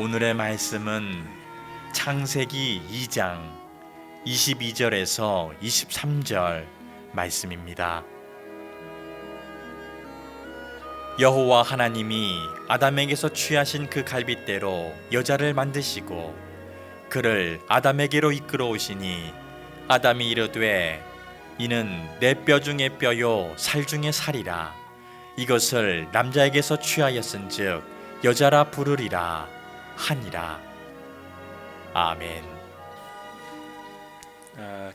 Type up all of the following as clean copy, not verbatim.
오늘의 말씀은 창세기 2장 22절에서 23절 말씀입니다. 여호와 하나님이 아담에게서 취하신 그 갈빗대로 여자를 만드시고 그를 아담에게로 이끌어 오시니 아담이 이르되 이는 내 뼈 중에 뼈요 살 중에 살이라. 이것을 남자에게서 취하였은즉 여자라 부르리라 하니라. 아멘.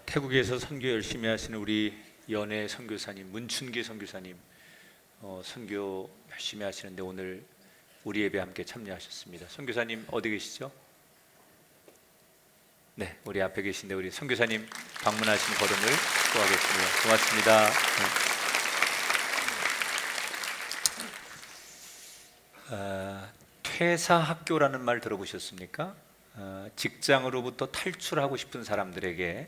태국에서 선교 열심히 하시는 우리 연애 선교사님 문춘기 선교사님 선교 열심히 하시는데 오늘 우리 예배 함께 참여하셨습니다. 선교사님 어디 계시죠? 네, 우리 앞에 계신데 우리 선교사님 방문하신 걸음을 수고하겠습니다. 고맙습니다. 퇴사학교라는 말 들어보셨습니까? 직장으로부터 탈출하고 싶은 사람들에게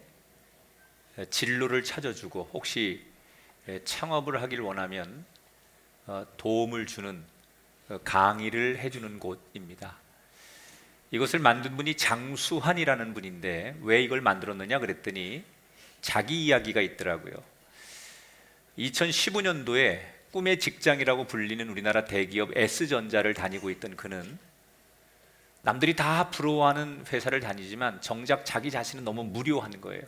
진로를 찾아주고 혹시 창업을 하길 원하면 도움을 주는 강의를 해주는 곳입니다. 이것을 만든 분이 장수환이라는 분인데 왜 이걸 만들었느냐 그랬더니 자기 이야기가 있더라고요. 2015년도에 꿈의 직장이라고 불리는 우리나라 대기업 S전자를 다니고 있던 그는 남들이 다 부러워하는 회사를 다니지만 정작 자기 자신은 너무 무료한 거예요.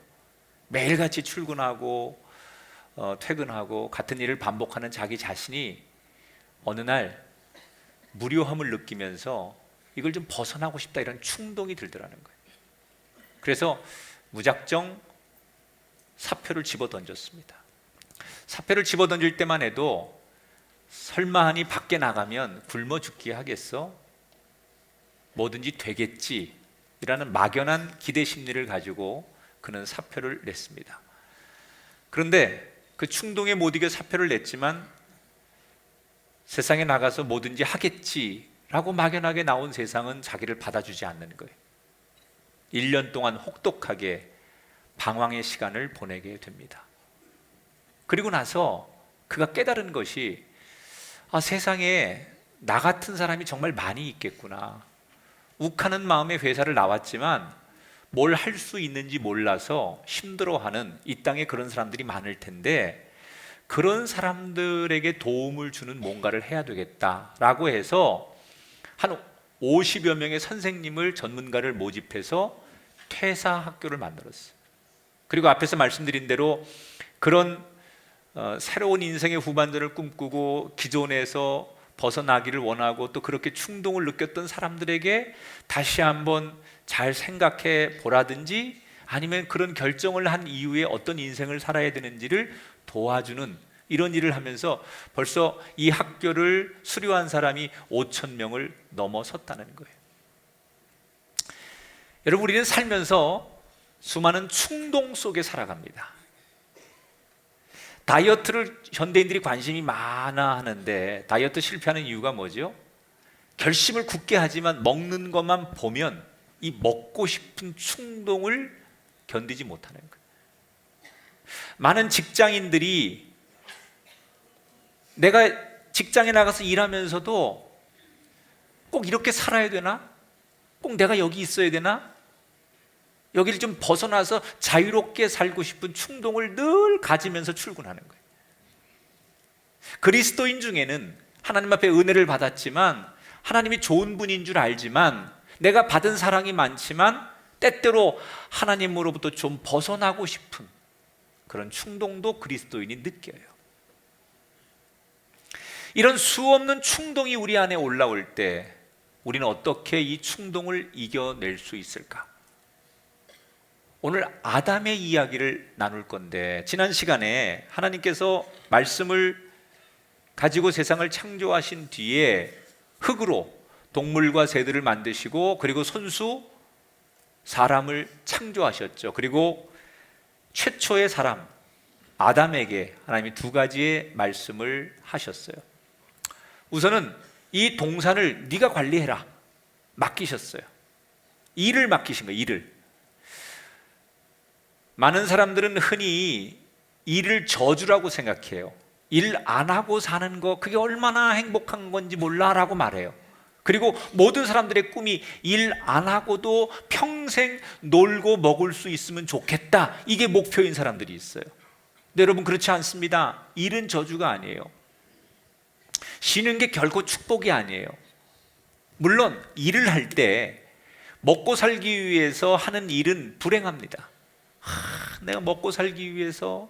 매일같이 출근하고 퇴근하고 같은 일을 반복하는 자기 자신이 어느 날 무료함을 느끼면서 이걸 좀 벗어나고 싶다 이런 충동이 들더라는 거예요. 그래서 무작정 사표를 집어 던졌습니다. 사표를 집어 던질 때만 해도 설마 하니 밖에 나가면 굶어 죽기 하겠어? 뭐든지 되겠지 이라는 막연한 기대 심리를 가지고 그는 사표를 냈습니다. 그런데 그 충동에 못 이겨 사표를 냈지만 세상에 나가서 뭐든지 하겠지라고 막연하게 나온 세상은 자기를 받아주지 않는 거예요. 1년 동안 혹독하게 방황의 시간을 보내게 됩니다. 그리고 나서 그가 깨달은 것이 세상에 나 같은 사람이 정말 많이 있겠구나. 욱하는 마음에 회사를 나왔지만 뭘 할 수 있는지 몰라서 힘들어하는 이 땅에 그런 사람들이 많을 텐데 그런 사람들에게 도움을 주는 뭔가를 해야 되겠다라고 해서 한 50여 명의 선생님을 전문가를 모집해서 퇴사학교를 만들었어요. 그리고 앞에서 말씀드린 대로 그런 새로운 인생의 후반전을 꿈꾸고 기존에서 벗어나기를 원하고 또 그렇게 충동을 느꼈던 사람들에게 다시 한번 잘 생각해 보라든지 아니면 그런 결정을 한 이후에 어떤 인생을 살아야 되는지를 도와주는 이런 일을 하면서 벌써 이 학교를 수료한 사람이 5,000명을 넘어섰다는 거예요. 여러분, 우리는 살면서 수많은 충동 속에 살아갑니다. 다이어트를 현대인들이 관심이 많아 하는데 다이어트 실패하는 이유가 뭐죠? 결심을 굳게 하지만 먹는 것만 보면 이 먹고 싶은 충동을 견디지 못하는 거예요. 많은 직장인들이 내가 직장에 나가서 일하면서도 꼭 이렇게 살아야 되나? 꼭 내가 여기 있어야 되나? 여기를 좀 벗어나서 자유롭게 살고 싶은 충동을 늘 가지면서 출근하는 거예요. 그리스도인 중에는 하나님 앞에 은혜를 받았지만 하나님이 좋은 분인 줄 알지만 내가 받은 사랑이 많지만 때때로 하나님으로부터 좀 벗어나고 싶은 그런 충동도 그리스도인이 느껴요. 이런 수없는 충동이 우리 안에 올라올 때 우리는 어떻게 이 충동을 이겨낼 수 있을까? 오늘 아담의 이야기를 나눌 건데 지난 시간에 하나님께서 말씀을 가지고 세상을 창조하신 뒤에 흙으로 동물과 새들을 만드시고 그리고 손수 사람을 창조하셨죠. 그리고 최초의 사람 아담에게 하나님이 두 가지의 말씀을 하셨어요. 우선은 이 동산을 네가 관리해라 맡기셨어요. 일을 맡기신 거예요. 일을. 많은 사람들은 흔히 일을 저주라고 생각해요. 일 안 하고 사는 거 그게 얼마나 행복한 건지 몰라라고 말해요. 그리고 모든 사람들의 꿈이 일 안 하고도 평생 놀고 먹을 수 있으면 좋겠다, 이게 목표인 사람들이 있어요. 근데 여러분, 그렇지 않습니다. 일은 저주가 아니에요. 쉬는 게 결코 축복이 아니에요. 물론 일을 할 때 먹고 살기 위해서 하는 일은 불행합니다. 내가 먹고 살기 위해서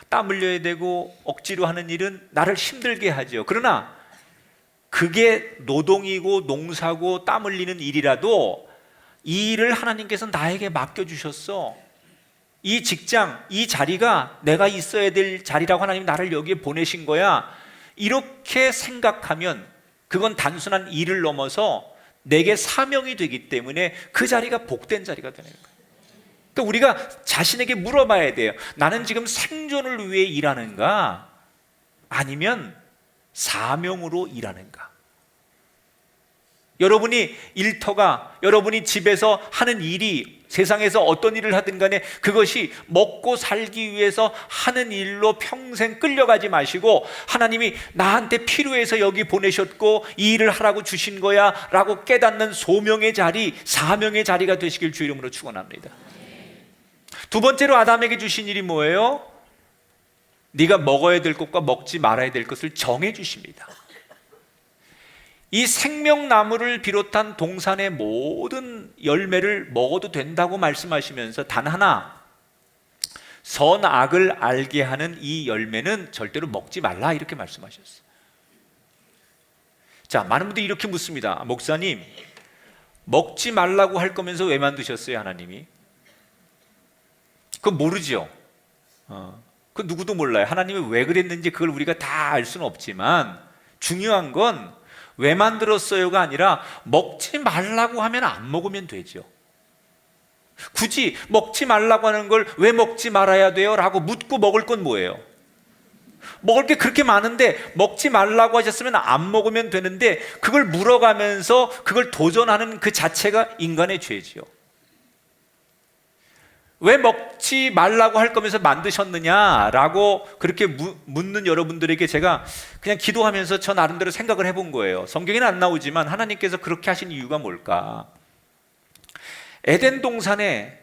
땀 흘려야 되고 억지로 하는 일은 나를 힘들게 하죠. 그러나 그게 노동이고 농사고 땀 흘리는 일이라도 이 일을 하나님께서 나에게 맡겨주셨어. 이 직장, 이 자리가 내가 있어야 될 자리라고 하나님이 나를 여기에 보내신 거야. 이렇게 생각하면 그건 단순한 일을 넘어서 내게 사명이 되기 때문에 그 자리가 복된 자리가 되는 거예요. 그러니까 우리가 자신에게 물어봐야 돼요. 나는 지금 생존을 위해 일하는가? 아니면 사명으로 일하는가? 여러분이 일터가, 여러분이 집에서 하는 일이 세상에서 어떤 일을 하든 간에 그것이 먹고 살기 위해서 하는 일로 평생 끌려가지 마시고, 하나님이 나한테 필요해서 여기 보내셨고 이 일을 하라고 주신 거야 라고 깨닫는 소명의 자리, 사명의 자리가 되시길 주 이름으로 축원합니다. 두 번째로 아담에게 주신 일이 뭐예요? 네가 먹어야 될 것과 먹지 말아야 될 것을 정해 주십니다. 이 생명나무를 비롯한 동산의 모든 열매를 먹어도 된다고 말씀하시면서 단 하나, 선악을 알게 하는 이 열매는 절대로 먹지 말라, 이렇게 말씀하셨어요. 자, 많은 분들이 이렇게 묻습니다. 목사님, 먹지 말라고 할 거면서 왜 만드셨어요, 하나님이? 그거 모르죠. 그 누구도 몰라요. 하나님이 왜 그랬는지 그걸 우리가 다 알 수는 없지만, 중요한 건 왜 만들었어요가 아니라 먹지 말라고 하면 안 먹으면 되죠. 굳이 먹지 말라고 하는 걸 왜 먹지 말아야 돼요? 라고 묻고 먹을 건 뭐예요? 먹을 게 그렇게 많은데 먹지 말라고 하셨으면 안 먹으면 되는데, 그걸 물어가면서 그걸 도전하는 그 자체가 인간의 죄지요. 왜 먹지 말라고 할 거면서 만드셨느냐라고 그렇게 묻는 여러분들에게 제가 그냥 기도하면서 저 나름대로 생각을 해본 거예요. 성경에는 안 나오지만 하나님께서 그렇게 하신 이유가 뭘까? 에덴 동산에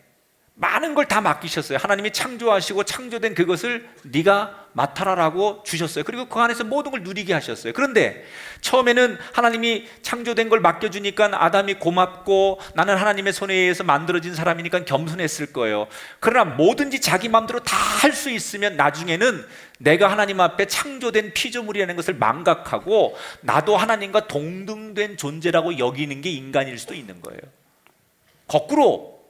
많은 걸 다 맡기셨어요. 하나님이 창조하시고 창조된 그것을 네가 맡아라라고 주셨어요. 그리고 그 안에서 모든 걸 누리게 하셨어요. 그런데 처음에는 하나님이 창조된 걸 맡겨주니까 아담이 고맙고, 나는 하나님의 손에 의해서 만들어진 사람이니까 겸손했을 거예요. 그러나 뭐든지 자기 마음대로 다 할 수 있으면 나중에는 내가 하나님 앞에 창조된 피조물이라는 것을 망각하고 나도 하나님과 동등된 존재라고 여기는 게 인간일 수도 있는 거예요. 거꾸로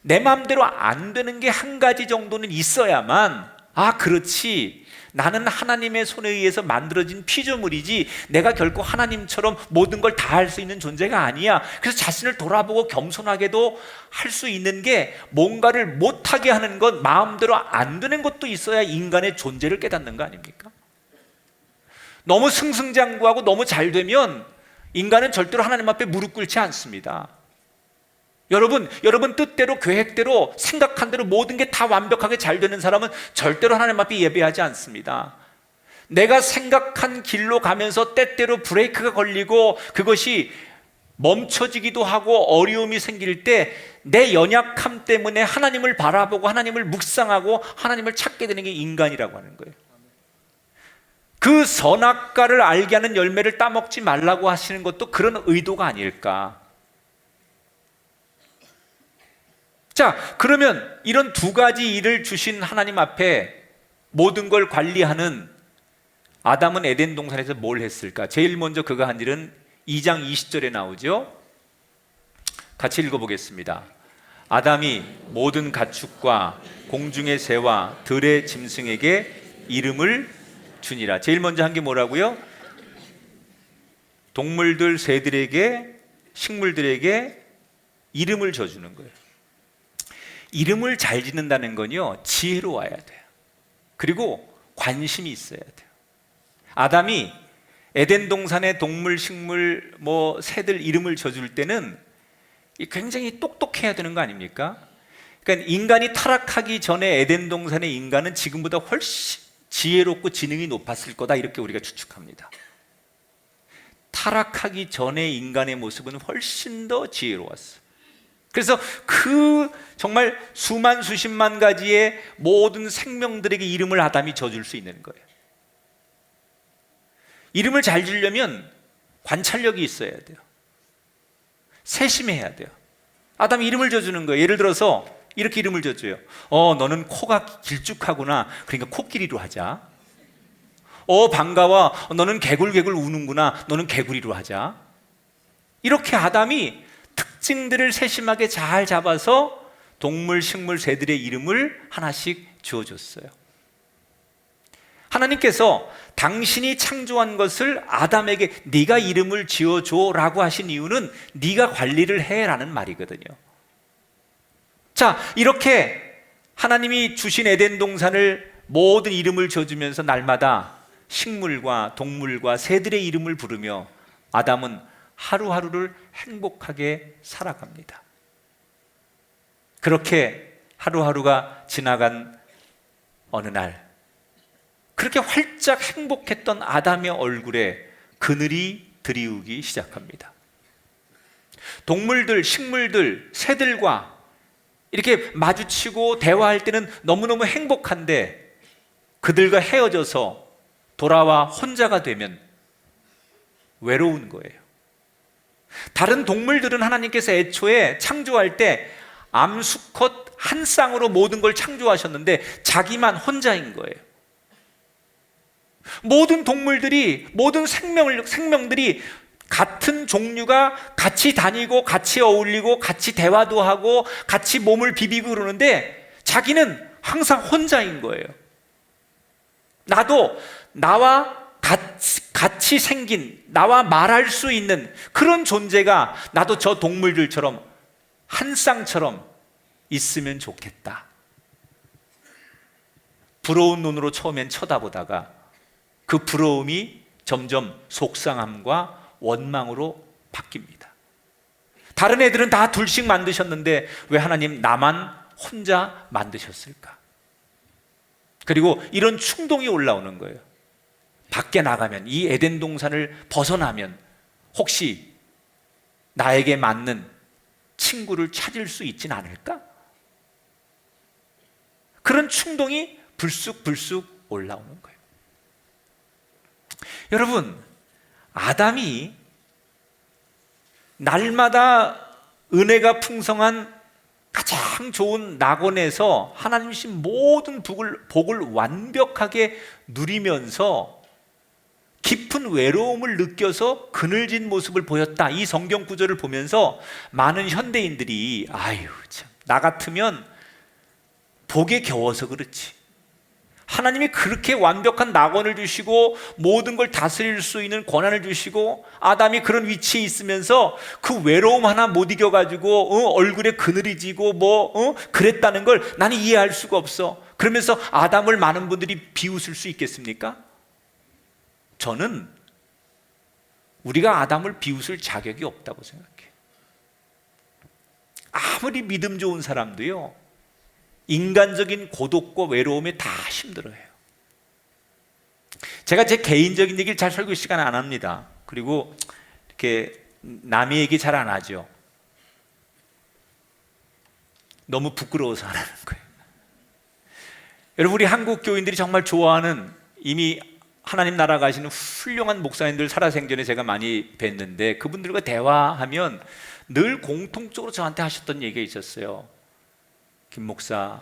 내 마음대로 안 되는 게 한 가지 정도는 있어야만, 아, 그렇지, 나는 하나님의 손에 의해서 만들어진 피조물이지 내가 결코 하나님처럼 모든 걸 다 할 수 있는 존재가 아니야. 그래서 자신을 돌아보고 겸손하게도 할 수 있는 게, 뭔가를 못하게 하는 건 마음대로 안 되는 것도 있어야 인간의 존재를 깨닫는 거 아닙니까? 너무 승승장구하고 너무 잘 되면 인간은 절대로 하나님 앞에 무릎 꿇지 않습니다. 여러분 뜻대로, 계획대로, 생각한 대로 모든 게 다 완벽하게 잘 되는 사람은 절대로 하나님 앞에 예배하지 않습니다. 내가 생각한 길로 가면서 때때로 브레이크가 걸리고 그것이 멈춰지기도 하고 어려움이 생길 때 내 연약함 때문에 하나님을 바라보고 하나님을 묵상하고 하나님을 찾게 되는 게 인간이라고 하는 거예요. 그 선악과를 알게 하는 열매를 따먹지 말라고 하시는 것도 그런 의도가 아닐까. 자, 그러면 이런 두 가지 일을 주신 하나님 앞에 모든 걸 관리하는 아담은 에덴 동산에서 뭘 했을까? 제일 먼저 그가 한 일은 2장 20절에 나오죠. 같이 읽어보겠습니다. 아담이 모든 가축과 공중의 새와 들의 짐승에게 이름을 주니라. 제일 먼저 한 게 뭐라고요? 동물들, 새들에게, 식물들에게 이름을 줘주는 거예요. 이름을 잘 짓는다는 건요, 지혜로워야 돼요. 그리고 관심이 있어야 돼요. 아담이 에덴 동산의 동물, 식물, 새들 이름을 줘줄 때는 굉장히 똑똑해야 되는 거 아닙니까? 그러니까 인간이 타락하기 전에 에덴 동산의 인간은 지금보다 훨씬 지혜롭고 지능이 높았을 거다, 이렇게 우리가 추측합니다. 타락하기 전의 인간의 모습은 훨씬 더 지혜로웠어. 그래서 그 정말 수만 수십만 가지의 모든 생명들에게 이름을 아담이 져줄 수 있는 거예요. 이름을 잘 지으려면 관찰력이 있어야 돼요. 세심해야 돼요. 아담이 이름을 져주는 거예요. 예를 들어서 이렇게 이름을 져줘요. 너는 코가 길쭉하구나. 그러니까 코끼리로 하자. 반가워. 너는 개굴개굴 우는구나. 너는 개구리로 하자. 이렇게 아담이 특징들을 세심하게 잘 잡아서 동물, 식물, 새들의 이름을 하나씩 지어줬어요. 하나님께서 당신이 창조한 것을 아담에게 네가 이름을 지어줘라고 하신 이유는 네가 관리를 해라는 말이거든요. 자, 이렇게 하나님이 주신 에덴 동산을 모든 이름을 지어주면서 날마다 식물과 동물과 새들의 이름을 부르며 아담은 하루하루를 행복하게 살아갑니다. 그렇게 하루하루가 지나간 어느 날, 그렇게 활짝 행복했던 아담의 얼굴에 그늘이 드리우기 시작합니다. 동물들, 식물들, 새들과 이렇게 마주치고 대화할 때는 너무너무 행복한데 그들과 헤어져서 돌아와 혼자가 되면 외로운 거예요. 다른 동물들은 하나님께서 애초에 창조할 때 암수컷 한 쌍으로 모든 걸 창조하셨는데 자기만 혼자인 거예요. 모든 동물들이, 모든 생명들이 같은 종류가 같이 다니고 같이 어울리고 같이 대화도 하고 같이 몸을 비비고 그러는데 자기는 항상 혼자인 거예요. 나도 나와 같이 생긴, 나와 말할 수 있는 그런 존재가 나도 저 동물들처럼 한 쌍처럼 있으면 좋겠다. 부러운 눈으로 처음엔 쳐다보다가 그 부러움이 점점 속상함과 원망으로 바뀝니다. 다른 애들은 다 둘씩 만드셨는데 왜 하나님 나만 혼자 만드셨을까? 그리고 이런 충동이 올라오는 거예요. 밖에 나가면, 이 에덴 동산을 벗어나면 혹시 나에게 맞는 친구를 찾을 수 있진 않을까? 그런 충동이 불쑥불쑥 올라오는 거예요. 여러분, 아담이 날마다 은혜가 풍성한 가장 좋은 낙원에서 하나님 주신 모든 복을 완벽하게 누리면서 깊은 외로움을 느껴서 그늘진 모습을 보였다. 이 성경 구절을 보면서 많은 현대인들이 아유 참, 나 같으면 복에 겨워서 그렇지. 하나님이 그렇게 완벽한 낙원을 주시고 모든 걸 다스릴 수 있는 권한을 주시고 아담이 그런 위치에 있으면서 그 외로움 하나 못 이겨가지고 얼굴에 그늘이 지고 그랬다는 걸 나는 이해할 수가 없어. 그러면서 아담을 많은 분들이 비웃을 수 있겠습니까? 저는 우리가 아담을 비웃을 자격이 없다고 생각해요. 아무리 믿음 좋은 사람도요, 인간적인 고독과 외로움에 다 힘들어해요. 제가 제 개인적인 얘기를 잘 설교 시간 안 합니다. 그리고 이렇게 남의 얘기 잘 안 하죠. 너무 부끄러워서 안 하는 거예요. 여러분, 우리 한국 교인들이 정말 좋아하는, 이미 하나님 나라 가시는 훌륭한 목사님들 살아생전에 제가 많이 뵀는데 그분들과 대화하면 늘 공통적으로 저한테 하셨던 얘기가 있었어요. 김 목사,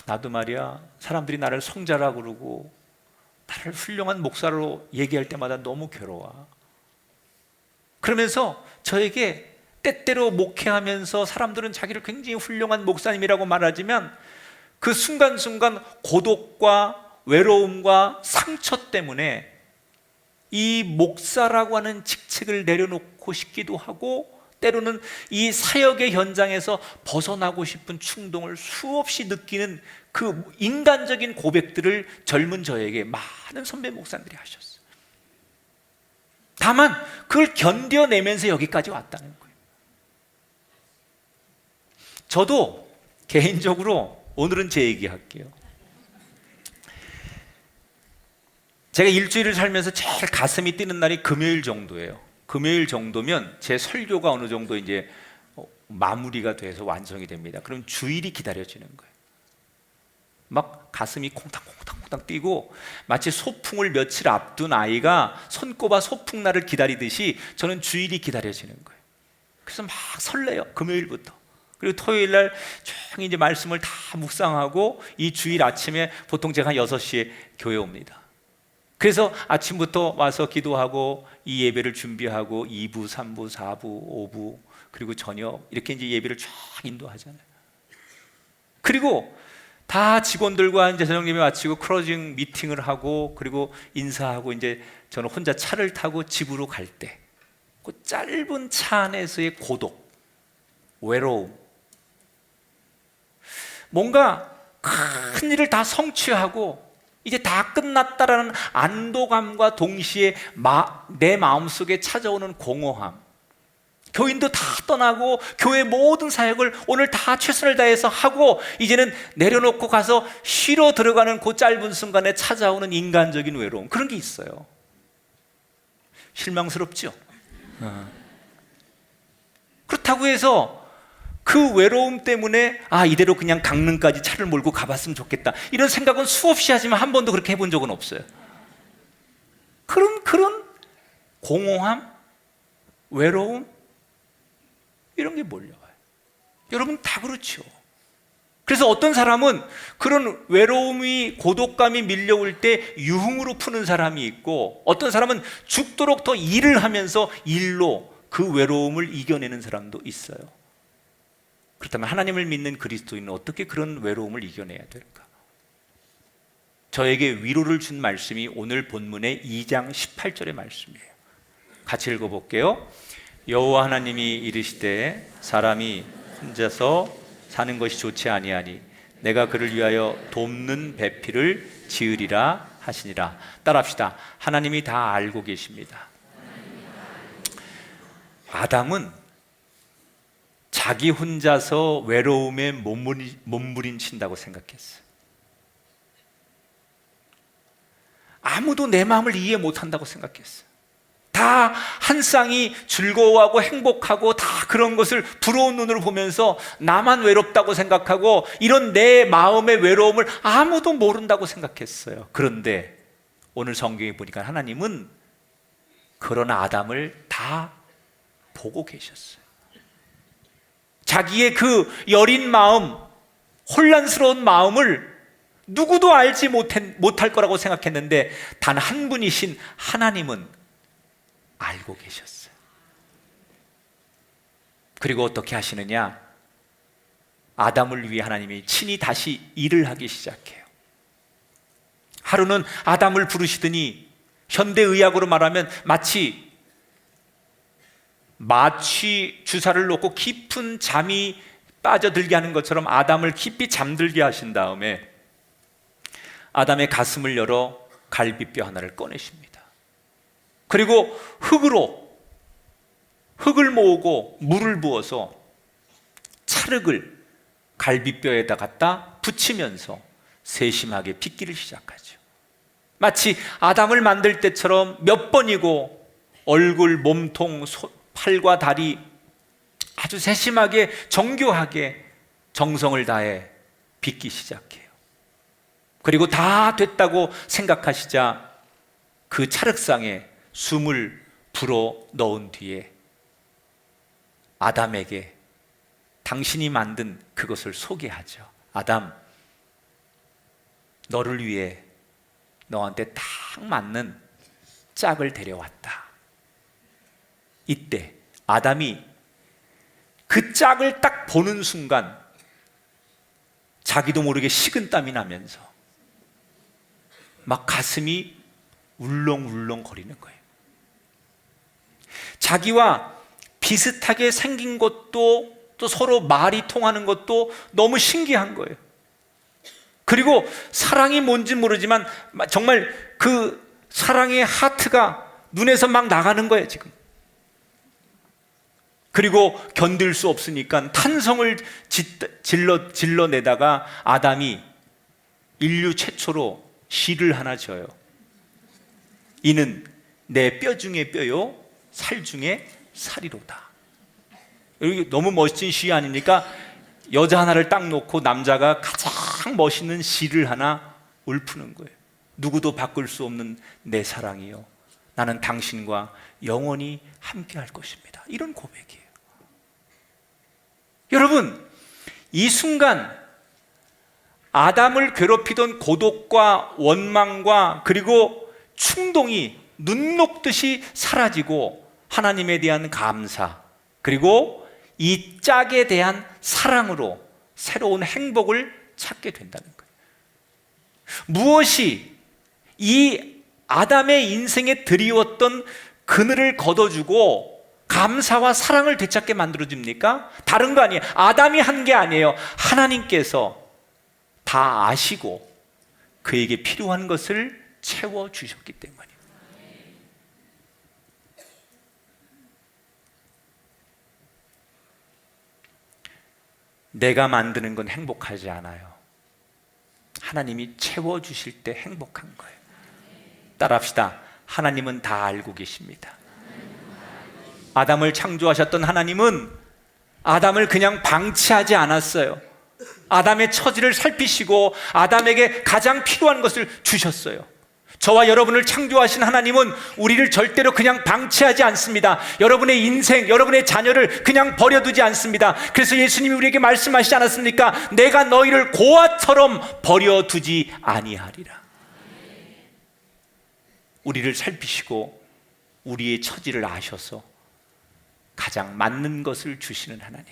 나도 말이야 사람들이 나를 성자라고 그러고 나를 훌륭한 목사로 얘기할 때마다 너무 괴로워. 그러면서 저에게 때때로 목회하면서 사람들은 자기를 굉장히 훌륭한 목사님이라고 말하지만 그 순간순간 고독과 외로움과 상처 때문에 이 목사라고 하는 직책을 내려놓고 싶기도 하고 때로는 이 사역의 현장에서 벗어나고 싶은 충동을 수없이 느끼는 그 인간적인 고백들을 젊은 저에게 많은 선배 목사님들이 하셨어요. 다만 그걸 견뎌내면서 여기까지 왔다는 거예요. 저도 개인적으로 오늘은 제 얘기할게요. 제가 일주일을 살면서 제일 가슴이 뛰는 날이 금요일 정도예요. 금요일 정도면 제 설교가 어느 정도 이제 마무리가 돼서 완성이 됩니다. 그럼 주일이 기다려지는 거예요. 막 가슴이 콩닥콩닥콩닥 뛰고 마치 소풍을 며칠 앞둔 아이가 손꼽아 소풍날을 기다리듯이 저는 주일이 기다려지는 거예요. 그래서 막 설레요. 금요일부터. 그리고 토요일 날 조용히 이제 말씀을 다 묵상하고 이 주일 아침에 보통 제가 한 6시에 교회 옵니다. 그래서 아침부터 와서 기도하고 이 예배를 준비하고 2부, 3부, 4부, 5부 그리고 저녁 이렇게 이제 예배를 쫙 인도하잖아요. 그리고 다 직원들과 이제 저녁 예배 마치고 클로징 미팅을 하고 그리고 인사하고 이제 저는 혼자 차를 타고 집으로 갈 때 그 짧은 차 안에서의 고독, 외로움, 뭔가 큰 일을 다 성취하고 이제 다 끝났다라는 안도감과 동시에 내 마음속에 찾아오는 공허함, 교인도 다 떠나고 교회 모든 사역을 오늘 다 최선을 다해서 하고 이제는 내려놓고 가서 쉬러 들어가는 그 짧은 순간에 찾아오는 인간적인 외로움, 그런 게 있어요. 실망스럽죠? 그렇다고 해서 그 외로움 때문에 이대로 그냥 강릉까지 차를 몰고 가봤으면 좋겠다 이런 생각은 수없이 하지만 한 번도 그렇게 해본 적은 없어요. 그런 공허함, 외로움 이런 게 몰려와요. 여러분 다 그렇죠. 그래서 어떤 사람은 그런 외로움이 고독감이 밀려올 때 유흥으로 푸는 사람이 있고 어떤 사람은 죽도록 더 일을 하면서 일로 그 외로움을 이겨내는 사람도 있어요. 그렇다면 하나님을 믿는 그리스도인은 어떻게 그런 외로움을 이겨내야 될까? 저에게 위로를 준 말씀이 오늘 본문의 2장 18절의 말씀이에요. 같이 읽어볼게요. 여호와 하나님이 이르시되 사람이 혼자서 사는 것이 좋지 아니하니 내가 그를 위하여 돕는 배필을 지으리라 하시니라. 따라합시다. 하나님이 다 알고 계십니다. 아담은 자기 혼자서 외로움에 몸부림친다고 생각했어요. 아무도 내 마음을 이해 못한다고 생각했어요. 다 한 쌍이 즐거워하고 행복하고 다 그런 것을 부러운 눈으로 보면서 나만 외롭다고 생각하고 이런 내 마음의 외로움을 아무도 모른다고 생각했어요. 그런데 오늘 성경에 보니까 하나님은 그런 아담을 다 보고 계셨어요. 자기의 그 여린 마음, 혼란스러운 마음을 누구도 알지 못할 거라고 생각했는데 단 한 분이신 하나님은 알고 계셨어요. 그리고 어떻게 하시느냐? 아담을 위해 하나님이 친히 다시 일을 하기 시작해요. 하루는 아담을 부르시더니 현대의학으로 말하면 마취 주사를 놓고 깊은 잠이 빠져들게 하는 것처럼 아담을 깊이 잠들게 하신 다음에 아담의 가슴을 열어 갈비뼈 하나를 꺼내십니다. 그리고 흙을 모으고 물을 부어서 찰흙을 갈비뼈에다 갖다 붙이면서 세심하게 빚기를 시작하죠. 마치 아담을 만들 때처럼 몇 번이고 얼굴, 몸통, 팔과 다리 아주 세심하게 정교하게 정성을 다해 빚기 시작해요. 그리고 다 됐다고 생각하시자 그 찰흙상에 숨을 불어 넣은 뒤에 아담에게 당신이 만든 그것을 소개하죠. 아담, 너를 위해 너한테 딱 맞는 짝을 데려왔다. 이때 아담이 그 짝을 딱 보는 순간 자기도 모르게 식은땀이 나면서 막 가슴이 울렁울렁 거리는 거예요. 자기와 비슷하게 생긴 것도 또 서로 말이 통하는 것도 너무 신기한 거예요. 그리고 사랑이 뭔지 모르지만 정말 그 사랑의 하트가 눈에서 막 나가는 거예요, 지금. 그리고 견딜 수 없으니까 탄성을 질러내다가 아담이 인류 최초로 시를 하나 져요. 이는 내 뼈 중에 뼈요 살 중에 살이로다. 여기 너무 멋진 시 아닙니까? 여자 하나를 딱 놓고 남자가 가장 멋있는 시를 하나 읊는 거예요. 누구도 바꿀 수 없는 내 사랑이요, 나는 당신과 영원히 함께 할 것입니다. 이런 고백이에요. 여러분, 이 순간 아담을 괴롭히던 고독과 원망과 그리고 충동이 눈 녹듯이 사라지고 하나님에 대한 감사, 그리고 이 짝에 대한 사랑으로 새로운 행복을 찾게 된다는 거예요. 무엇이 이 아담의 인생에 드리웠던 그늘을 걷어주고 감사와 사랑을 되찾게 만들어줍니까? 다른 거 아니에요. 아담이 한 게 아니에요. 하나님께서 다 아시고 그에게 필요한 것을 채워주셨기 때문이에요. 내가 만드는 건 행복하지 않아요. 하나님이 채워주실 때 행복한 거예요. 따라합시다. 하나님은 다 알고 계십니다. 아담을 창조하셨던 하나님은 아담을 그냥 방치하지 않았어요. 아담의 처지를 살피시고 아담에게 가장 필요한 것을 주셨어요. 저와 여러분을 창조하신 하나님은 우리를 절대로 그냥 방치하지 않습니다. 여러분의 인생, 여러분의 자녀를 그냥 버려두지 않습니다. 그래서 예수님이 우리에게 말씀하시지 않았습니까? 내가 너희를 고아처럼 버려두지 아니하리라. 우리를 살피시고 우리의 처지를 아셔서 가장 맞는 것을 주시는 하나님.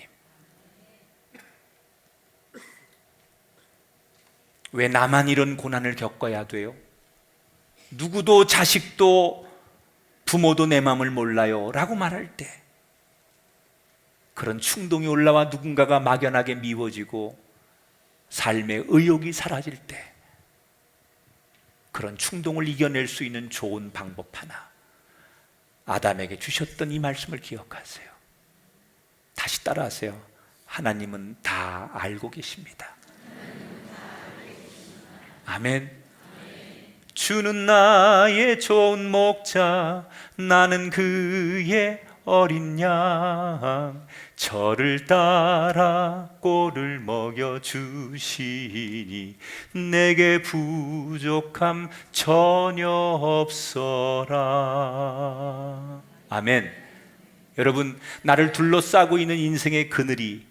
왜 나만 이런 고난을 겪어야 돼요? 누구도 자식도 부모도 내 마음을 몰라요 라고 말할 때, 그런 충동이 올라와 누군가가 막연하게 미워지고 삶의 의욕이 사라질 때, 그런 충동을 이겨낼 수 있는 좋은 방법 하나, 아담에게 주셨던 이 말씀을 기억하세요. 다시 따라하세요. 하나님은 다 알고 계십니다. 아멘. 주는 나의 좋은 목자, 나는 그의 어린 양, 저를 따라 꼴을 먹여 주시니 내게 부족함 전혀 없어라. 아멘. 여러분, 나를 둘러싸고 있는 인생의 그늘이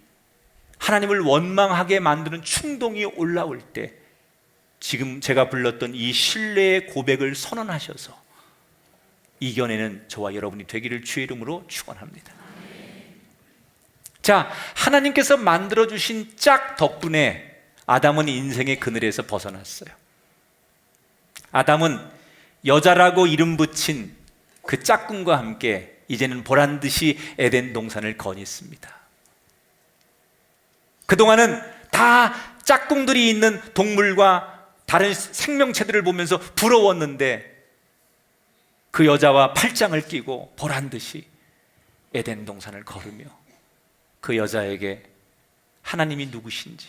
하나님을 원망하게 만드는 충동이 올라올 때, 지금 제가 불렀던 이 신뢰의 고백을 선언하셔서 이겨내는 저와 여러분이 되기를 주의 이름으로 축원합니다. 자, 하나님께서 만들어주신 짝 덕분에 아담은 인생의 그늘에서 벗어났어요. 아담은 여자라고 이름 붙인 그 짝꿍과 함께 이제는 보란듯이 에덴 동산을 거닐습니다. 그동안은 다 짝꿍들이 있는 동물과 다른 생명체들을 보면서 부러웠는데, 그 여자와 팔짱을 끼고 보란듯이 에덴 동산을 걸으며 그 여자에게 하나님이 누구신지,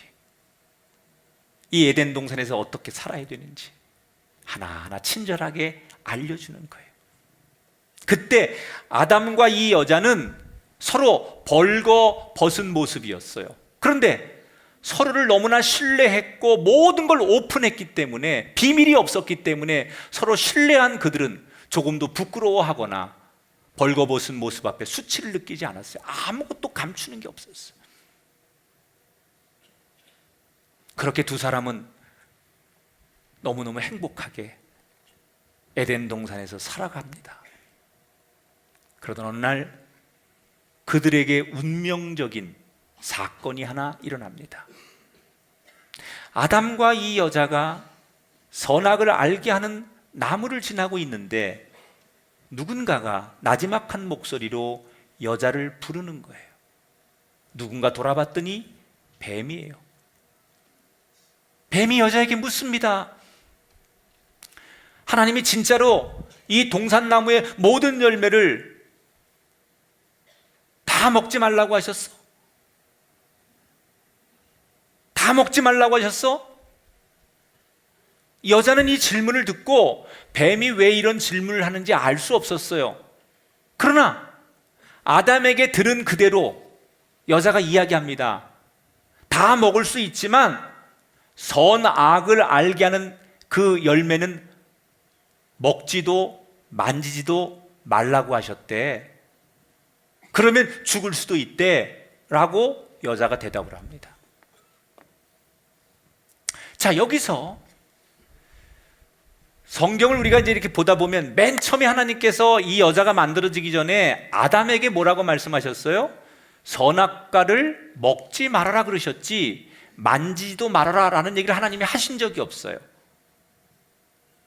이 에덴 동산에서 어떻게 살아야 되는지 하나하나 친절하게 알려주는 거예요. 그때 아담과 이 여자는 서로 벌거벗은 모습이었어요. 그런데 서로를 너무나 신뢰했고 모든 걸 오픈했기 때문에, 비밀이 없었기 때문에 서로 신뢰한 그들은 조금도 부끄러워하거나 벌거벗은 모습 앞에 수치를 느끼지 않았어요. 아무것도 감추는 게 없었어요. 그렇게 두 사람은 너무너무 행복하게 에덴 동산에서 살아갑니다. 그러던 어느 날 그들에게 운명적인 사건이 하나 일어납니다. 아담과 이 여자가 선악을 알게 하는 나무를 지나고 있는데 누군가가 나지막한 목소리로 여자를 부르는 거예요. 누군가 돌아봤더니 뱀이에요. 뱀이 여자에게 묻습니다. 하나님이 진짜로 이 동산나무의 모든 열매를 다 먹지 말라고 하셨어? 다 먹지 말라고 하셨어? 여자는 이 질문을 듣고 뱀이 왜 이런 질문을 하는지 알 수 없었어요. 그러나 아담에게 들은 그대로 여자가 이야기합니다. 다 먹을 수 있지만 선악을 알게 하는 그 열매는 먹지도 만지지도 말라고 하셨대. 그러면 죽을 수도 있대 라고 여자가 대답을 합니다. 자, 여기서 성경을 우리가 이제 이렇게 보다 보면 맨 처음에 하나님께서 이 여자가 만들어지기 전에 아담에게 뭐라고 말씀하셨어요? 선악과를 먹지 말아라 그러셨지 만지지도 말아라 라는 얘기를 하나님이 하신 적이 없어요.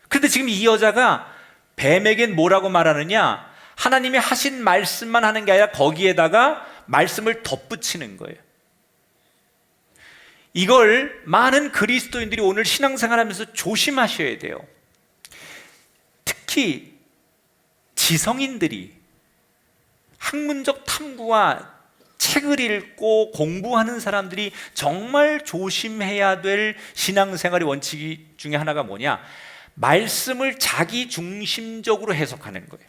그런데 지금 이 여자가 뱀에겐 뭐라고 말하느냐? 하나님이 하신 말씀만 하는 게 아니라 거기에다가 말씀을 덧붙이는 거예요. 이걸 많은 그리스도인들이 오늘 신앙생활하면서 조심하셔야 돼요. 특히 지성인들이 학문적 탐구와 책을 읽고 공부하는 사람들이 정말 조심해야 될 신앙생활의 원칙 중에 하나가 뭐냐? 말씀을 자기 중심적으로 해석하는 거예요.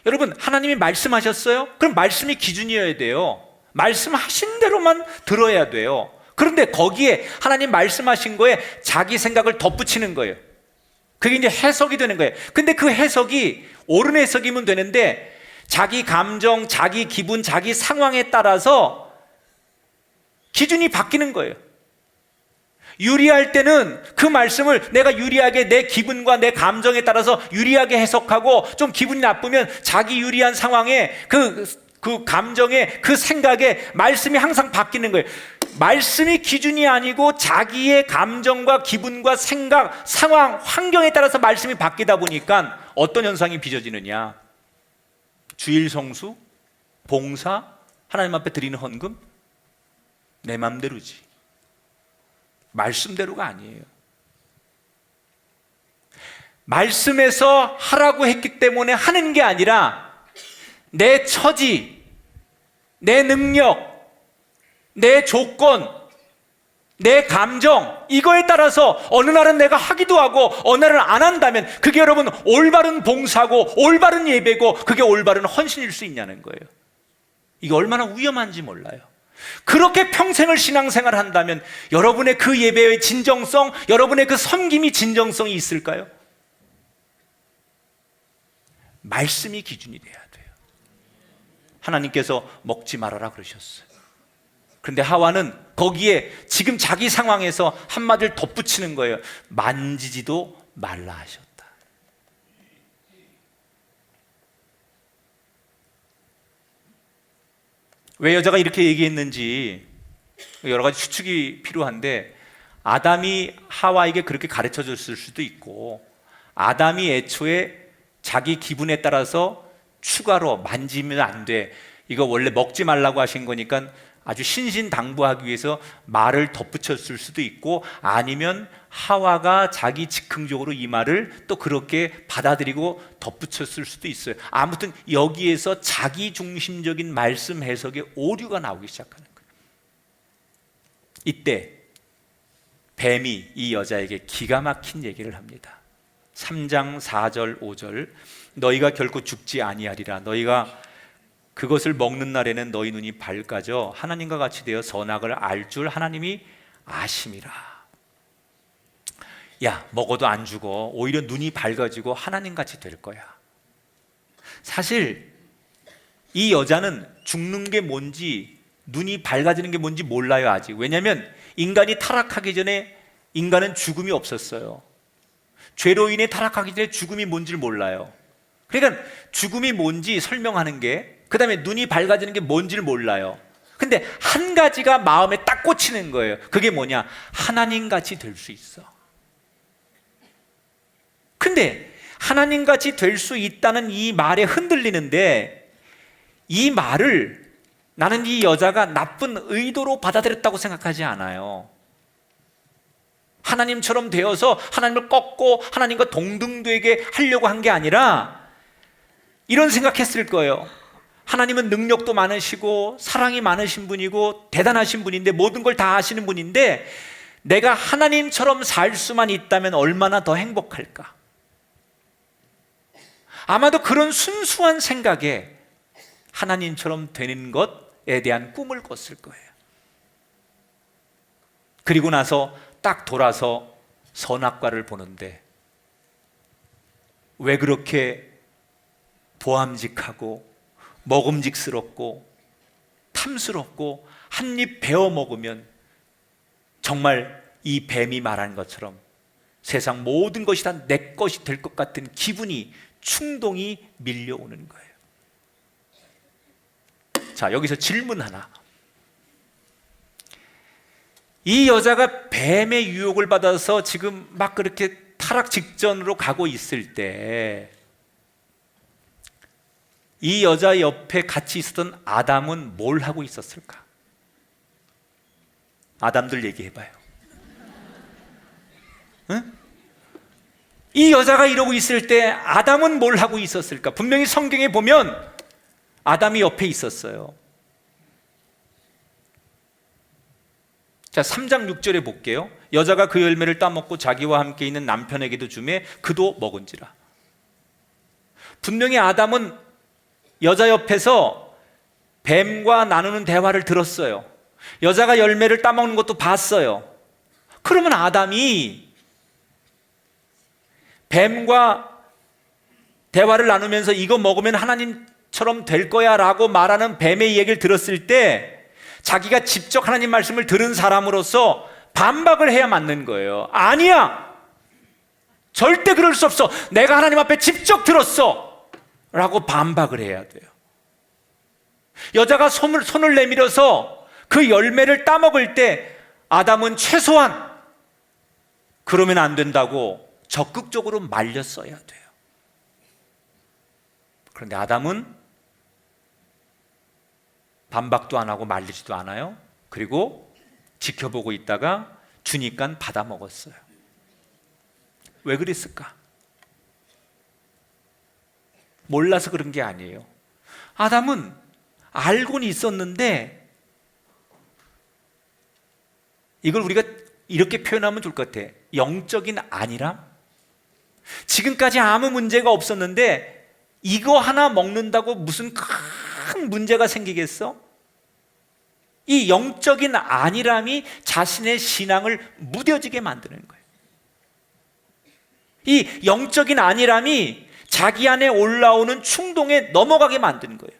여러분, 하나님이 말씀하셨어요? 그럼 말씀이 기준이어야 돼요. 말씀하신 대로만 들어야 돼요. 그런데 거기에 하나님 말씀하신 거에 자기 생각을 덧붙이는 거예요. 그게 이제 해석이 되는 거예요. 근데 그 해석이 옳은 해석이면 되는데 자기 감정, 자기 기분, 자기 상황에 따라서 기준이 바뀌는 거예요. 유리할 때는 그 말씀을 내가 유리하게 내 기분과 내 감정에 따라서 유리하게 해석하고, 좀 기분이 나쁘면 자기 유리한 상황에 그 감정에 그 생각에 말씀이 항상 바뀌는 거예요. 말씀이 기준이 아니고 자기의 감정과 기분과 생각, 상황, 환경에 따라서 말씀이 바뀌다 보니까 어떤 현상이 빚어지느냐? 주일 성수, 봉사, 하나님 앞에 드리는 헌금, 내 맘대로지. 말씀대로가 아니에요. 말씀에서 하라고 했기 때문에 하는 게 아니라 내 처지, 내 능력, 내 조건, 내 감정, 이거에 따라서 어느 날은 내가 하기도 하고 어느 날은 안 한다면 그게 여러분 올바른 봉사고 올바른 예배고 그게 올바른 헌신일 수 있냐는 거예요. 이게 얼마나 위험한지 몰라요. 그렇게 평생을 신앙생활 한다면 여러분의 그 예배의 진정성, 여러분의 그 섬김이 진정성이 있을까요? 말씀이 기준이 돼야 돼요. 하나님께서 먹지 말아라 그러셨어요. 그런데 하와는 거기에 지금 자기 상황에서 한마디를 덧붙이는 거예요. 만지지도 말라 하셨다. 왜 여자가 이렇게 얘기했는지 여러 가지 추측이 필요한데, 아담이 하와에게 그렇게 가르쳐 줬을 수도 있고, 아담이 애초에 자기 기분에 따라서 추가로 만지면 안 돼, 이거 원래 먹지 말라고 하신 거니까 아주 신신당부하기 위해서 말을 덧붙였을 수도 있고, 아니면 하와가 자기 즉흥적으로 이 말을 또 그렇게 받아들이고 덧붙였을 수도 있어요. 아무튼 여기에서 자기 중심적인 말씀 해석의 오류가 나오기 시작하는 거예요. 이때 뱀이 이 여자에게 기가 막힌 얘기를 합니다. 3장 4절 5절, 너희가 결코 죽지 아니하리라. 너희가 그것을 먹는 날에는 너희 눈이 밝아져 하나님과 같이 되어 선악을 알 줄 하나님이 아심이라. 야, 먹어도 안 죽어. 오히려 눈이 밝아지고 하나님같이 될 거야. 사실 이 여자는 죽는 게 뭔지, 눈이 밝아지는 게 뭔지 몰라요 아직. 왜냐하면 인간이 타락하기 전에 인간은 죽음이 없었어요. 죄로 인해 타락하기 전에 죽음이 뭔지를 몰라요. 그러니까 죽음이 뭔지 설명하는 게, 그 다음에 눈이 밝아지는 게 뭔지를 몰라요. 근데 한 가지가 마음에 딱 꽂히는 거예요. 그게 뭐냐? 하나님같이 될 수 있어. 근데 하나님같이 될 수 있다는 이 말에 흔들리는데, 이 말을 나는 이 여자가 나쁜 의도로 받아들였다고 생각하지 않아요. 하나님처럼 되어서 하나님을 꺾고 하나님과 동등되게 하려고 한 게 아니라 이런 생각했을 거예요. 하나님은 능력도 많으시고 사랑이 많으신 분이고 대단하신 분인데, 모든 걸 다 아시는 분인데, 내가 하나님처럼 살 수만 있다면 얼마나 더 행복할까? 아마도 그런 순수한 생각에 하나님처럼 되는 것에 대한 꿈을 꿨을 거예요. 그리고 나서 딱 돌아서 선악과를 보는데 왜 그렇게 보암직하고 먹음직스럽고 탐스럽고 한 입 베어 먹으면 정말 이 뱀이 말한 것처럼 세상 모든 것이 다 내 것이 될 것 같은 기분이, 충동이 밀려오는 거예요. 자, 여기서 질문 하나. 이 여자가 뱀의 유혹을 받아서 지금 막 그렇게 타락 직전으로 가고 있을 때 이 여자 옆에 같이 있었던 아담은 뭘 하고 있었을까? 아담들 얘기해봐요. 응? 이 여자가 이러고 있을 때 아담은 뭘 하고 있었을까? 분명히 성경에 보면 아담이 옆에 있었어요. 자, 3장 6절에 볼게요. 여자가 그 열매를 따먹고 자기와 함께 있는 남편에게도 주매 그도 먹은지라. 분명히 아담은 여자 옆에서 뱀과 나누는 대화를 들었어요. 여자가 열매를 따먹는 것도 봤어요. 그러면 아담이 뱀과 대화를 나누면서 이거 먹으면 하나님처럼 될 거야 라고 말하는 뱀의 얘기를 들었을 때 자기가 직접 하나님 말씀을 들은 사람으로서 반박을 해야 맞는 거예요. 아니야! 절대 그럴 수 없어! 내가 하나님 앞에 직접 들었어! 라고 반박을 해야 돼요. 여자가 손을 내밀어서 그 열매를 따먹을 때 아담은 최소한 그러면 안 된다고 적극적으로 말렸어야 돼요. 그런데 아담은 반박도 안 하고 말리지도 않아요. 그리고 지켜보고 있다가 주니까 받아 먹었어요. 왜 그랬을까? 몰라서 그런 게 아니에요. 아담은 알고는 있었는데 이걸 우리가 이렇게 표현하면 좋을 것 같아. 영적인 안일함? 지금까지 아무 문제가 없었는데 이거 하나 먹는다고 무슨 큰 문제가 생기겠어? 이 영적인 안일함이 자신의 신앙을 무뎌지게 만드는 거예요. 이 영적인 안일함이 자기 안에 올라오는 충동에 넘어가게 만드는 거예요.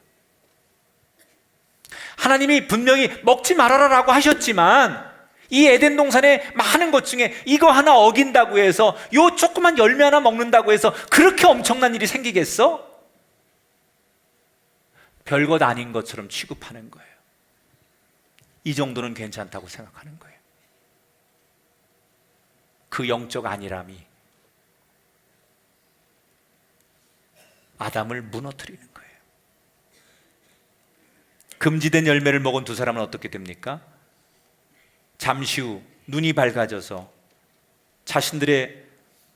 하나님이 분명히 먹지 말아라라고 하셨지만 이 에덴 동산에 많은 것 중에 이거 하나 어긴다고 해서 요 조그만 열매 하나 먹는다고 해서 그렇게 엄청난 일이 생기겠어? 별것 아닌 것처럼 취급하는 거예요. 이 정도는 괜찮다고 생각하는 거예요. 그 영적 안일함이 아담을 무너뜨리는 거예요. 금지된 열매를 먹은 두 사람은 어떻게 됩니까? 잠시 후 눈이 밝아져서 자신들의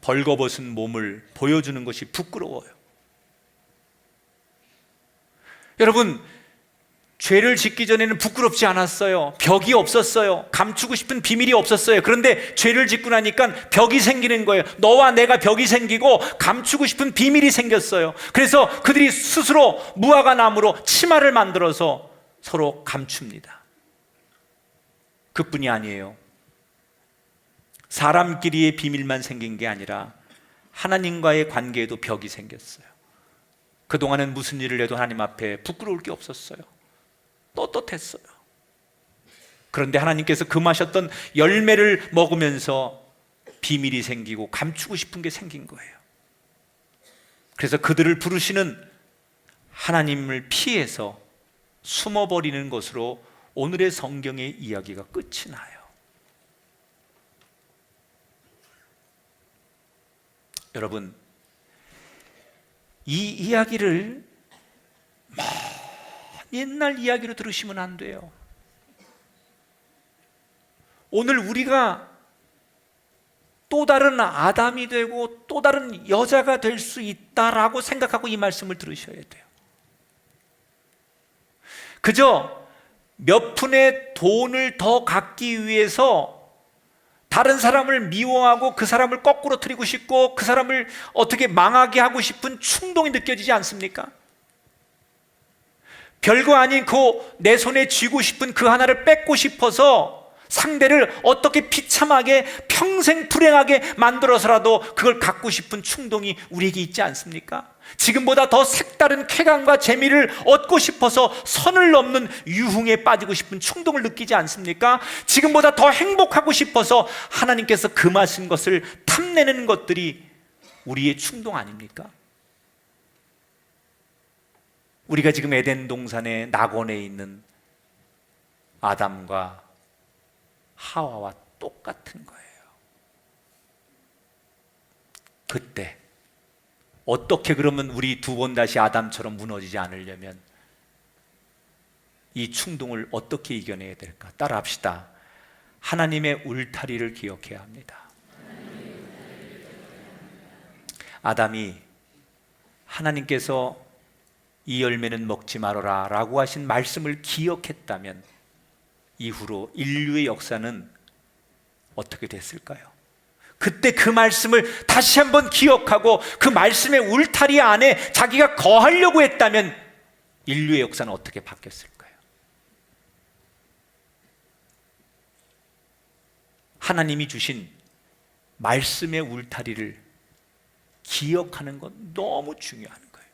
벌거벗은 몸을 보여주는 것이 부끄러워요. 여러분, 죄를 짓기 전에는 부끄럽지 않았어요. 벽이 없었어요. 감추고 싶은 비밀이 없었어요. 그런데 죄를 짓고 나니까 벽이 생기는 거예요. 너와 내가 벽이 생기고 감추고 싶은 비밀이 생겼어요. 그래서 그들이 스스로 무화과 나무로 치마를 만들어서 서로 감춥니다. 그뿐이 아니에요. 사람끼리의 비밀만 생긴 게 아니라 하나님과의 관계에도 벽이 생겼어요. 그동안은 무슨 일을 해도 하나님 앞에 부끄러울 게 없었어요. 떳떳했어요. 그런데 하나님께서 금하셨던 열매를 먹으면서 비밀이 생기고 감추고 싶은 게 생긴 거예요. 그래서 그들을 부르시는 하나님을 피해서 숨어버리는 것으로 오늘의 성경의 이야기가 끝이 나요. 여러분, 이 이야기를 옛날 이야기로 들으시면 안 돼요. 오늘 우리가 또 다른 아담이 되고 또 다른 여자가 될 수 있다라고 생각하고 이 말씀을 들으셔야 돼요. 그저 몇 푼의 돈을 더 갖기 위해서 다른 사람을 미워하고 그 사람을 거꾸로 트리고 싶고 그 사람을 어떻게 망하게 하고 싶은 충동이 느껴지지 않습니까? 별거 아닌 그 내 손에 쥐고 싶은 그 하나를 뺏고 싶어서 상대를 어떻게 비참하게 평생 불행하게 만들어서라도 그걸 갖고 싶은 충동이 우리에게 있지 않습니까? 지금보다 더 색다른 쾌감과 재미를 얻고 싶어서 선을 넘는 유흥에 빠지고 싶은 충동을 느끼지 않습니까? 지금보다 더 행복하고 싶어서 하나님께서 금하신 것을 탐내는 것들이 우리의 충동 아닙니까? 우리가 지금 에덴 동산의 낙원에 있는 아담과 하와와 똑같은 거예요. 그때 어떻게 그러면 우리 두 번 다시 아담처럼 무너지지 않으려면 이 충동을 어떻게 이겨내야 될까? 따라합시다. 하나님의 울타리를 기억해야 합니다. 아담이 하나님께서 이 열매는 먹지 말아라 라고 하신 말씀을 기억했다면 이후로 인류의 역사는 어떻게 됐을까요? 그때 그 말씀을 다시 한번 기억하고 그 말씀의 울타리 안에 자기가 거하려고 했다면 인류의 역사는 어떻게 바뀌었을까요? 하나님이 주신 말씀의 울타리를 기억하는 건 너무 중요한 거예요.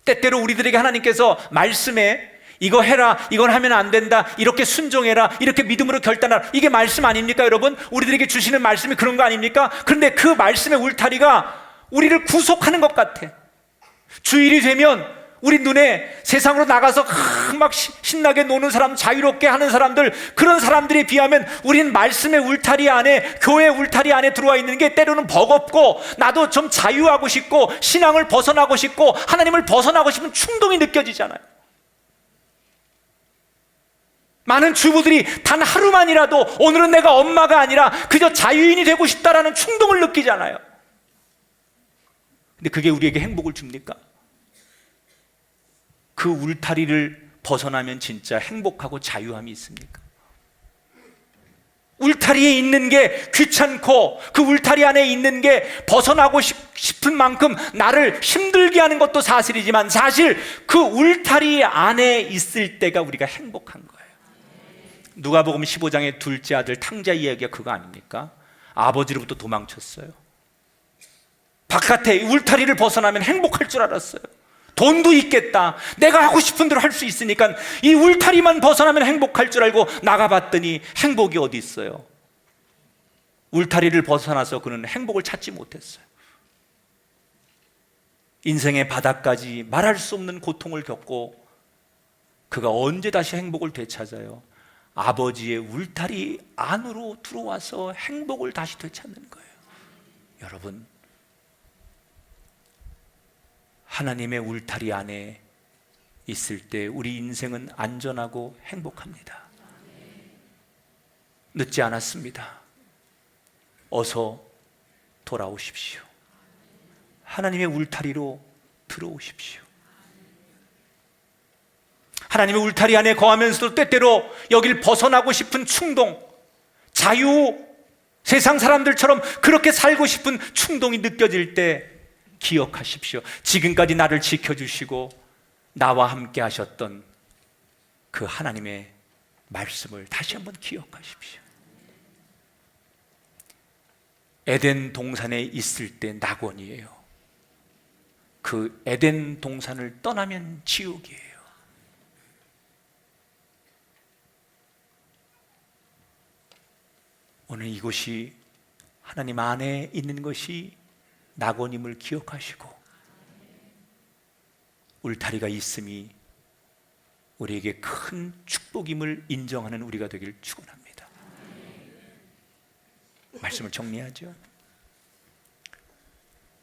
때때로 우리들에게 하나님께서 말씀에 이거 해라, 이건 하면 안 된다, 이렇게 순종해라, 이렇게 믿음으로 결단하라, 이게 말씀 아닙니까 여러분? 우리들에게 주시는 말씀이 그런 거 아닙니까? 그런데 그 말씀의 울타리가 우리를 구속하는 것 같아. 주일이 되면 우리 눈에 세상으로 나가서 막 신나게 노는 사람, 자유롭게 하는 사람들, 그런 사람들에 비하면 우리는 말씀의 울타리 안에, 교회 울타리 안에 들어와 있는 게 때로는 버겁고 나도 좀 자유하고 싶고 신앙을 벗어나고 싶고 하나님을 벗어나고 싶은 충동이 느껴지잖아요. 많은 주부들이 단 하루만이라도 오늘은 내가 엄마가 아니라 그저 자유인이 되고 싶다라는 충동을 느끼잖아요. 근데 그게 우리에게 행복을 줍니까? 그 울타리를 벗어나면 진짜 행복하고 자유함이 있습니까? 울타리에 있는 게 귀찮고 그 울타리 안에 있는 게 벗어나고 싶은 만큼 나를 힘들게 하는 것도 사실이지만 사실 그 울타리 안에 있을 때가 우리가 행복한 거예요. 누가복음 15장의 둘째 아들 탕자 이야기가 그거 아닙니까? 아버지로부터 도망쳤어요. 바깥에 울타리를 벗어나면 행복할 줄 알았어요. 돈도 있겠다, 내가 하고 싶은 대로 할 수 있으니까 이 울타리만 벗어나면 행복할 줄 알고 나가봤더니 행복이 어디 있어요? 울타리를 벗어나서 그는 행복을 찾지 못했어요. 인생의 바닥까지 말할 수 없는 고통을 겪고 그가 언제 다시 행복을 되찾아요? 아버지의 울타리 안으로 들어와서 행복을 다시 되찾는 거예요. 여러분, 하나님의 울타리 안에 있을 때 우리 인생은 안전하고 행복합니다. 늦지 않았습니다. 어서 돌아오십시오. 하나님의 울타리로 들어오십시오. 하나님의 울타리 안에 거하면서도 때때로 여길 벗어나고 싶은 충동, 자유, 세상 사람들처럼 그렇게 살고 싶은 충동이 느껴질 때 기억하십시오. 지금까지 나를 지켜주시고 나와 함께 하셨던 그 하나님의 말씀을 다시 한번 기억하십시오. 에덴 동산에 있을 때 낙원이에요. 그 에덴 동산을 떠나면 지옥이에요. 오늘 이곳이 하나님 안에 있는 것이 낙원임을 기억하시고 울타리가 있음이 우리에게 큰 축복임을 인정하는 우리가 되길 축원합니다. 말씀을 정리하죠.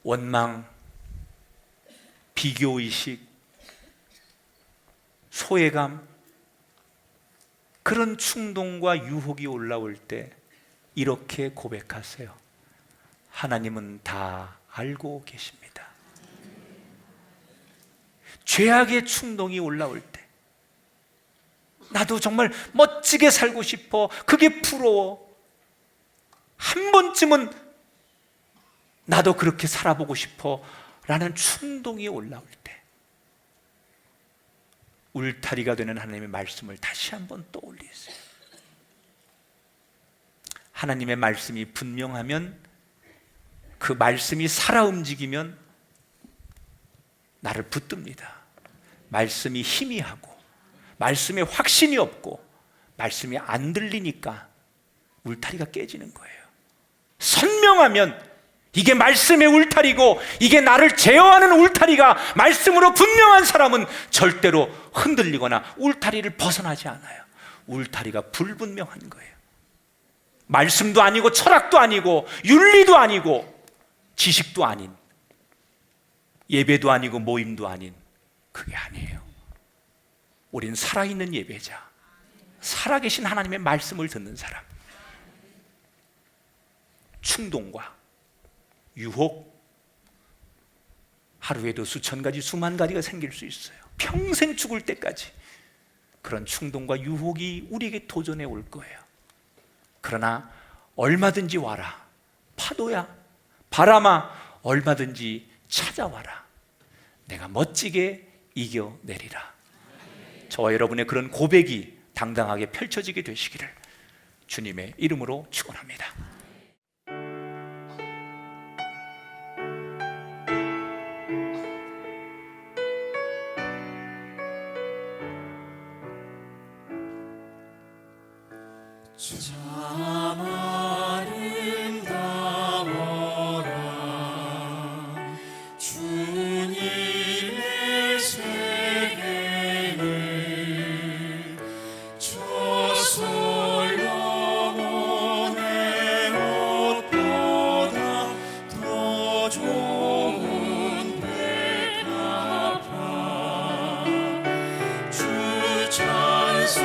원망, 비교의식, 소외감, 그런 충동과 유혹이 올라올 때 이렇게 고백하세요. 하나님은 다 알고 계십니다. 죄악의 충동이 올라올 때 나도 정말 멋지게 살고 싶어. 그게 부러워. 한 번쯤은 나도 그렇게 살아보고 싶어 라는 충동이 올라올 때 울타리가 되는 하나님의 말씀을 다시 한번 떠올리세요. 하나님의 말씀이 분명하면, 그 말씀이 살아 움직이면 나를 붙듭니다. 말씀이 희미하고 말씀에 확신이 없고 말씀이 안 들리니까 울타리가 깨지는 거예요. 선명하면 이게 말씀의 울타리고 이게 나를 제어하는 울타리가 말씀으로 분명한 사람은 절대로 흔들리거나 울타리를 벗어나지 않아요. 울타리가 불분명한 거예요. 말씀도 아니고 철학도 아니고 윤리도 아니고 지식도 아닌, 예배도 아니고 모임도 아닌, 그게 아니에요. 우린 살아있는 예배자, 살아계신 하나님의 말씀을 듣는 사람. 충동과 유혹, 하루에도 수천 가지, 수만 가지가 생길 수 있어요. 평생 죽을 때까지 그런 충동과 유혹이 우리에게 도전해 올 거예요. 그러나 얼마든지 와라. 파도야, 바람아, 얼마든지 찾아와라. 내가 멋지게 이겨내리라. 저와 여러분의 그런 고백이 당당하게 펼쳐지게 되시기를 주님의 이름으로 축원합니다. 참 아름다워라 주님의 세계는 저 솔로몬의 옷보다 더 좋은 백합화 주 찬송하는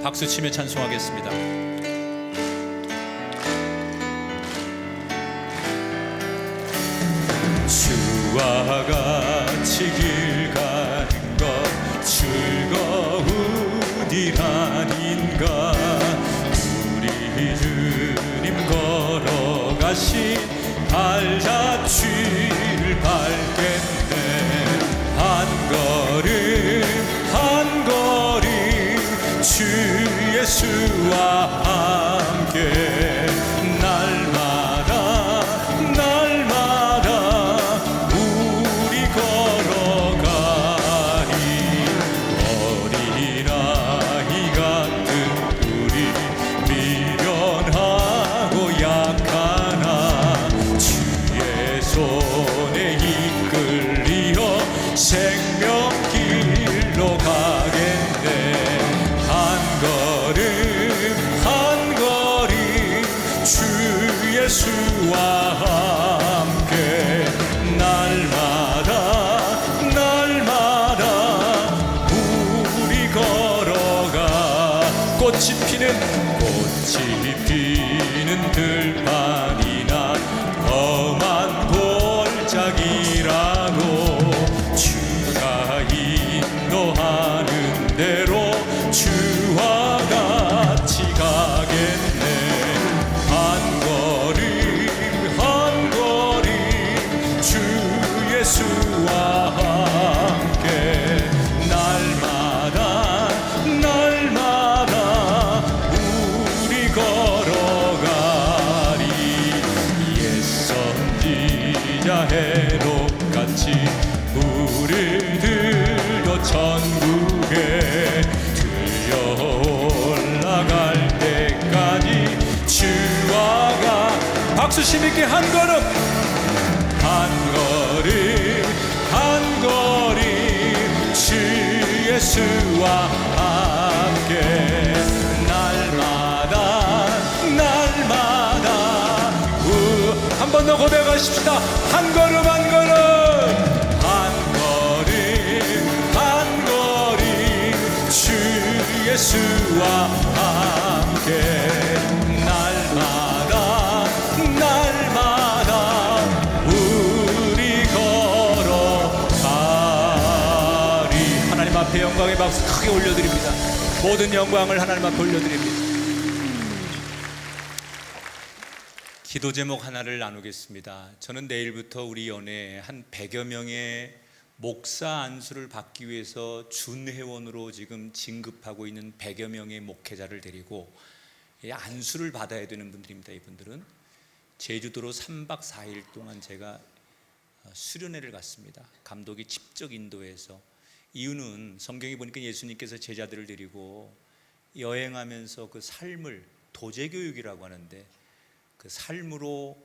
박수 치며 찬송하겠습니다. 주와 같이 길 가는 것 즐거운 일 아닌가. 우리 주님 걸어가신 발자취를 밟겠네. 한 걸음 한 걸음 주 예수와 함께 날마다 날마다 우리 걸어가리. 어린아이 같은 우리 미련하고 약하나 주의 손에 이끌리어 생명길로 가겠네. 한 걸음 한 걸음 주 예수와 함께 날마다 날마다 우리 걸어가. 꽃이 피는 들판이나 험한 골짜기라도 주가 인도하는 대로 주와 같이 가겠네. 한 걸음 한 걸음 주 예수와 함께 날마다 날마다 우리 걸어가리. 옛 선지자 헤롯같이 불을 들고 천국에 들려 올라갈 때까지 주와 가. 박수 힘있게 한 걸음 한 걸음 한 걸음 주 예수와 함께 날마다 날마다 한 번 더 고백하십시다. 한 걸음 한 걸음 한 걸음 한 걸음 주 예수와 함께 날마다 날마다 우리 걸어가리. 하나님 앞에 영광의 박수 크게 올려드립니다. 모든 영광을 하나님 앞에 올려드립니다. 기도 제목 하나를 나누겠습니다. 저는 내일부터 우리 연회에 한 100여 명의 목사 안수를 받기 위해서 준회원으로 지금 진급하고 있는 100여 명의 목회자를 데리고 안수를 받아야 되는 분들입니다. 이분들은 제주도로 3박 4일 동안 제가 수련회를 갔습니다. 감독이 직접 인도해서. 이유는 성경에 보니까 예수님께서 제자들을 데리고 여행하면서 그 삶을 도제교육이라고 하는데 그 삶으로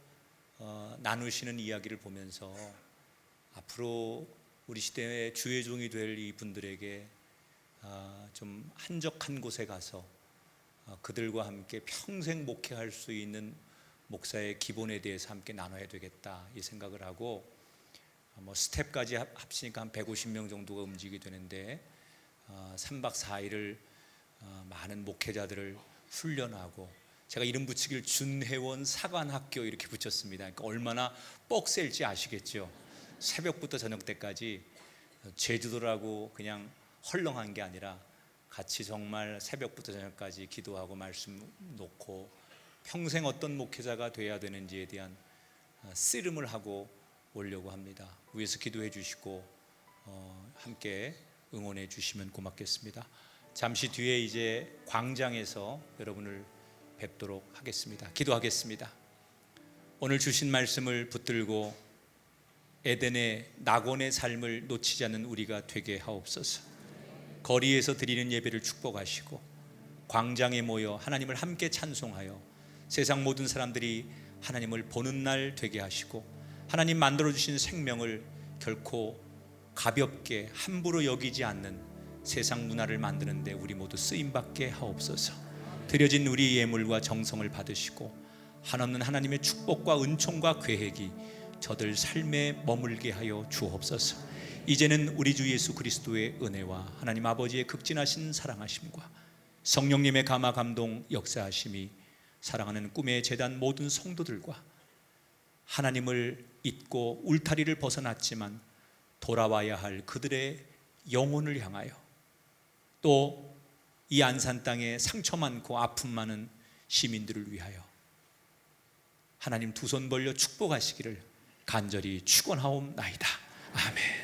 나누시는 이야기를 보면서 앞으로 우리 시대의 주의 종이 될 이분들에게 좀 한적한 곳에 가서 그들과 함께 평생 목회할 수 있는 목사의 기본에 대해서 함께 나눠야 되겠다 이 생각을 하고 스텝까지 합치니까 한 150명 정도가 움직이게 되는데 3박 4일을 많은 목회자들을 훈련하고 제가 이름 붙이기를 준회원 사관학교 이렇게 붙였습니다. 그러니까 얼마나 뻑셀지 아시겠죠. 새벽부터 저녁 때까지 제주도라고 그냥 헐렁한 게 아니라 같이 정말 새벽부터 저녁까지 기도하고 말씀 놓고 평생 어떤 목회자가 돼야 되는지에 대한 씨름을 하고 오려고 합니다. 위에서 기도해 주시고 함께 응원해 주시면 고맙겠습니다. 잠시 뒤에 이제 광장에서 여러분을 뵙도록 하겠습니다. 기도하겠습니다. 오늘 주신 말씀을 붙들고 에덴의 낙원의 삶을 놓치지 않는 우리가 되게 하옵소서. 거리에서 드리는 예배를 축복하시고 광장에 모여 하나님을 함께 찬송하여 세상 모든 사람들이 하나님을 보는 날 되게 하시고 하나님 만들어주신 생명을 결코 가볍게 함부로 여기지 않는 세상 문화를 만드는데 우리 모두 쓰임받게 하옵소서. 드려진 우리 예물과 정성을 받으시고 한없는 하나님의 축복과 은총과 계획이 저들 삶에 머물게 하여 주옵소서. 이제는 우리 주 예수 그리스도의 은혜와 하나님 아버지의 극진하신 사랑하심과 성령님의 감화 감동 역사하심이 사랑하는 꿈의 재단 모든 성도들과 하나님을 잊고 울타리를 벗어났지만 돌아와야 할 그들의 영혼을 향하여, 또 이 안산 땅에 상처 많고 아픔 많은 시민들을 위하여 하나님 두 손 벌려 축복하시기를 간절히 축원하옵나이다. 아멘.